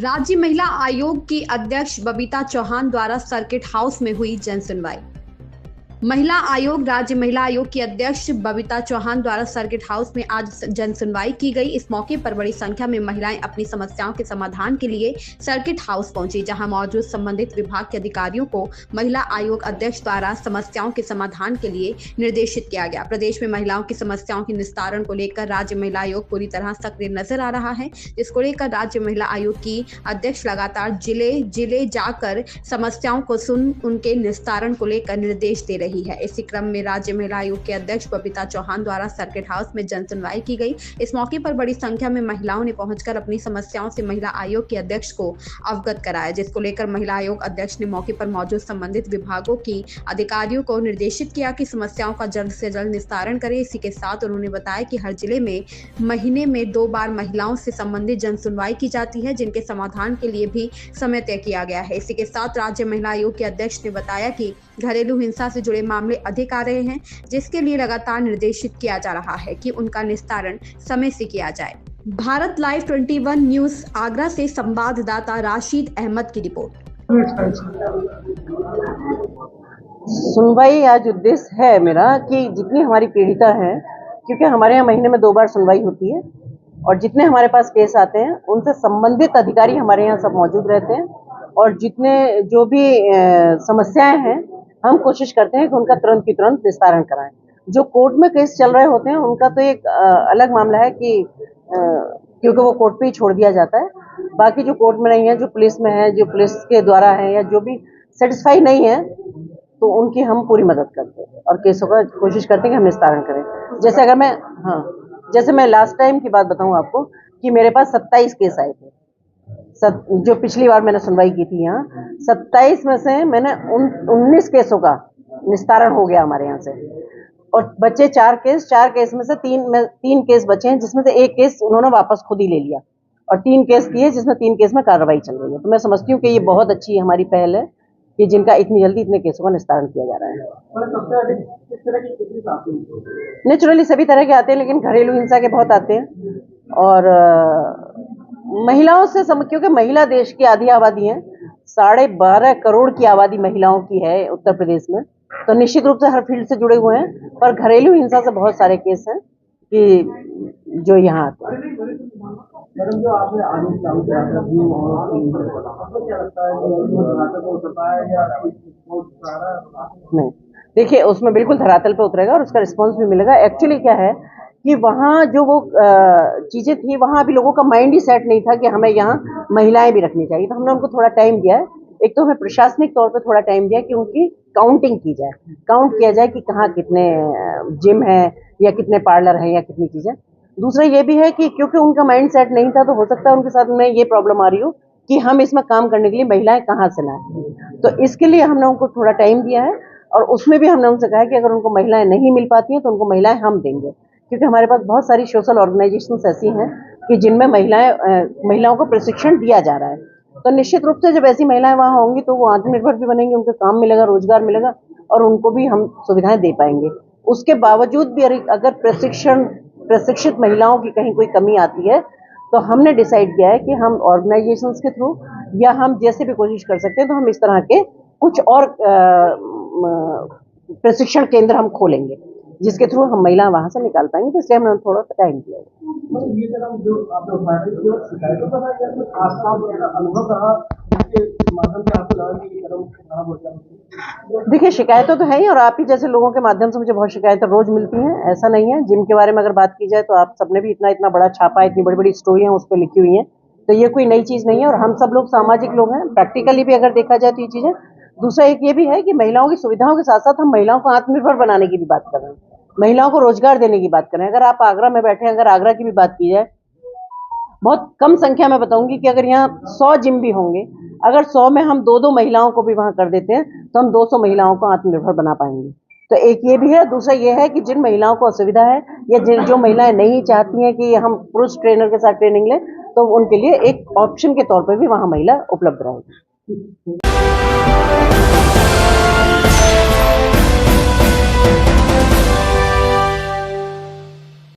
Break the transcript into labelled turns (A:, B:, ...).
A: राज्य महिला आयोग की अध्यक्ष बबीता चौहान द्वारा सर्किट हाउस में हुई जन सुनवाई। महिला आयोग राज्य महिला आयोग की अध्यक्ष बबीता चौहान द्वारा सर्किट हाउस में आज जन सुनवाई की गई। इस मौके पर बड़ी संख्या में महिलाएं अपनी समस्याओं के समाधान के लिए सर्किट हाउस पहुंची, जहां मौजूद संबंधित विभाग के अधिकारियों को महिला आयोग अध्यक्ष द्वारा समस्याओं के समाधान के लिए निर्देशित किया गया। प्रदेश में महिलाओं की समस्याओं के निस्तारण को लेकर राज्य महिला आयोग पूरी तरह सक्रिय नजर आ रहा है, जिसको लेकर राज्य महिला आयोग की अध्यक्ष लगातार जिले जाकर समस्याओं को सुन उनके निस्तारण को लेकर निर्देश दे रही है। इसी क्रम में राज्य महिला आयोग के अध्यक्ष बबीता चौहान द्वारा सर्किट हाउस में जन सुनवाई की गई। इस मौके पर बड़ी संख्या में महिलाओं ने पहुंचकर अपनी समस्याओं से महिला आयोग के अध्यक्ष को अवगत कराया, जिसको लेकर महिला आयोग अध्यक्ष ने मौके पर मौजूद संबंधित विभागों की अधिकारियों को निर्देशित किया कि समस्याओं का जल्द से जल्द निस्तारण करें। इसी के साथ उन्होंने बताया कि हर जिले में महीने में 2 बार महिलाओं से संबंधित जन सुनवाई की जाती है, जिनके समाधान के लिए भी समय तय किया गया है। इसी के साथ राज्य महिला आयोग के अध्यक्ष ने बताया कि घरेलू हिंसा से जुड़े मामले अधिक आ रहे हैं, जिसके लिए लगातार निर्देशित किया जा रहा है कि उनका निस्तारण समय से किया जाए। भारत लाइव 21 न्यूज आगरा से संवाददाता राशिद अहमद की रिपोर्ट।
B: सुनवाई आज उद्देश्य है मेरा कि जितनी हमारी पीड़िता है, क्योंकि हमारे यहाँ महीने में 2 बार सुनवाई होती है और जितने हमारे पास केस आते हैं उनसे संबंधित अधिकारी हमारे यहाँ सब मौजूद रहते हैं और जितने जो भी समस्याएं हैं हम कोशिश करते हैं कि उनका तुरंत की तुरंत निस्तारण कराएं। जो कोर्ट में केस चल रहे होते हैं उनका तो एक अलग मामला है कि क्योंकि वो कोर्ट पे ही छोड़ दिया जाता है। बाकी जो कोर्ट में नहीं है, जो पुलिस में है, जो पुलिस के द्वारा है या जो भी सेटिस्फाई नहीं है, तो उनकी हम पूरी मदद करते हैं और केसों का कोशिश करते हैं कि हम निस्तारण करें। जैसे मैं लास्ट टाइम की बात बताऊं आपको कि मेरे पास 27 केस आए थे। जो पिछली बार मैंने सुनवाई की थी यहाँ, 27 में से मैंने 19 केसों का निस्तारण हो गया हमारे यहाँ से और बच्चे 4 केस में से 3 केस बचे हैं, जिसमें से 1 केस उन्होंने वापस खुद ही ले लिया और 3 केस किए, जिसमें 3 केस में कार्रवाई चल रही है। तो मैं समझती हूँ कि ये बहुत अच्छी हमारी पहल है कि जिनका इतनी जल्दी इतने केसों का निस्तारण किया जा रहा है। नेचुरली सभी तरह के आते हैं, लेकिन घरेलू हिंसा के बहुत आते हैं और महिलाओं से क्योंकि महिला देश की आधी आबादी है, 12.5 करोड़ की आबादी महिलाओं की है उत्तर प्रदेश में, तो निश्चित रूप से हर फील्ड से जुड़े हुए हैं। पर घरेलू हिंसा से बहुत सारे केस हैं कि जो यहाँ आते हैं।
C: मैडम, जो आपने आरोप
B: नहीं, देखिए उसमें बिल्कुल धरातल पे उतरेगा और उसका रिस्पांस भी मिलेगा। एक्चुअली क्या है कि वहाँ जो वो चीजें थी, वहाँ अभी लोगों का माइंड ही सेट नहीं था कि हमें यहाँ महिलाएं भी रखनी चाहिए, तो हमने उनको थोड़ा टाइम दिया है। एक तो हमें प्रशासनिक तौर पे थोड़ा टाइम दिया कि उनकी काउंटिंग की जाए, काउंट किया जाए कि कहाँ कितने जिम है या कितने पार्लर हैं या कितनी चीजें। दूसरा ये भी है कि क्योंकि उनका माइंड सेट नहीं था, तो हो सकता है उनके साथ में ये प्रॉब्लम आ रही हो कि हम इसमें काम करने के लिए महिलाएं कहाँ से लाएं। तो इसके लिए हमने उनको थोड़ा टाइम दिया है और उसमें भी हमने उनसे कहा कि अगर उनको महिलाएं नहीं मिल पाती हैं तो उनको महिलाएं हम देंगे, क्योंकि हमारे पास बहुत सारी सोशल ऑर्गेनाइजेशंस ऐसी हैं कि जिनमें महिलाओं को प्रशिक्षण दिया जा रहा है। तो निश्चित रूप से जब ऐसी महिलाएं वहाँ होंगी तो वो आत्मनिर्भर भी बनेंगी, उनको काम मिलेगा, रोजगार मिलेगा और उनको भी हम सुविधाएं दे पाएंगे। उसके बावजूद भी अगर प्रशिक्षित महिलाओं की कहीं कोई कमी आती है तो हमने डिसाइड किया है कि हम ऑर्गेनाइजेशंस के थ्रू या हम जैसे भी कोशिश कर सकते हैं तो हम इस तरह के कुछ और प्रशिक्षण केंद्र हम खोलेंगे, जिसके थ्रू हम महिला वहां से निकाल पाएंगे। तो इसलिए हमने थोड़ा सा टाइम दिया। देखिए शिकायतों तो है ही और आप ही जैसे लोगों के माध्यम से मुझे बहुत शिकायतें रोज मिलती हैं। ऐसा नहीं है, जिम के बारे में अगर बात की जाए तो आप सबने भी इतना बड़ा छापा, इतनी बड़ी बड़ी स्टोरियां उस पर लिखी हुई हैं, तो ये कोई नई चीज नहीं है और हम सब लोग सामाजिक लोग हैं। प्रैक्टिकली भी अगर देखा जाए तो ये चीजें। दूसरा एक ये भी है कि महिलाओं की सुविधाओं के साथ साथ हम महिलाओं को आत्मनिर्भर बनाने की भी बात कर रहे हैं, महिलाओं को रोजगार देने की बात कर रहे हैं। अगर आप आगरा में बैठे, अगर आगरा की भी बात की जाए, बहुत कम संख्या में बताऊंगी कि अगर यहाँ 100 जिम भी होंगे, अगर 100 में हम 2 महिलाओं को भी वहां कर देते हैं तो हम 200 महिलाओं को आत्मनिर्भर बना पाएंगे। तो एक ये भी है। दूसरा ये है कि जिन महिलाओं को असुविधा है या जो महिलाएं नहीं चाहती हैं कि हम पुरुष ट्रेनर के साथ ट्रेनिंग लें, तो उनके लिए एक ऑप्शन के तौर पर भी वहां महिला उपलब्ध रहेगी।